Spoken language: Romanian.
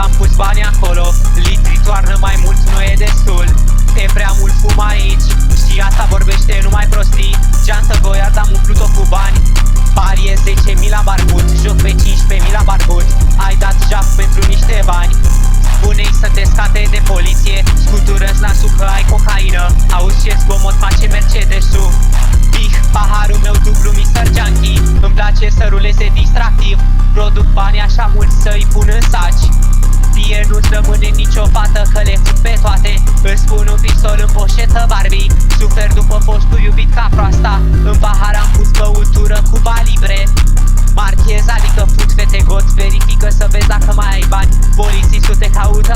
am pus bani acolo. Litri toarnă mai mult, nu e destul. E prea mult fum aici și asta vorbește numai prostii. Geantă goiar, am umplut-o cu bani. Pari e 10.000 la barbut, joc pe 15.000 la barbut. Ai dat jac pentru niște bani. Spune-i să te scate de poliție. Scutură-ți nasul că ai cocaină. Auzi ce zgomot face Mercedes-ul. Paharul meu dublu Mr. Junkie. Îmi place să ruleze distractiv. Produc bani așa mult să-i pun în saci. Ție nu-ți rămâne nicio fată că le fut pe toate. Îți pun un pistol în poșetă Barbie. Sufer după fostul iubit ca proasta. În pahar am pus băutură cu balibre. Marchez, adică fut fete got. Verifică să vezi dacă mai ai bani. Polițistul te caută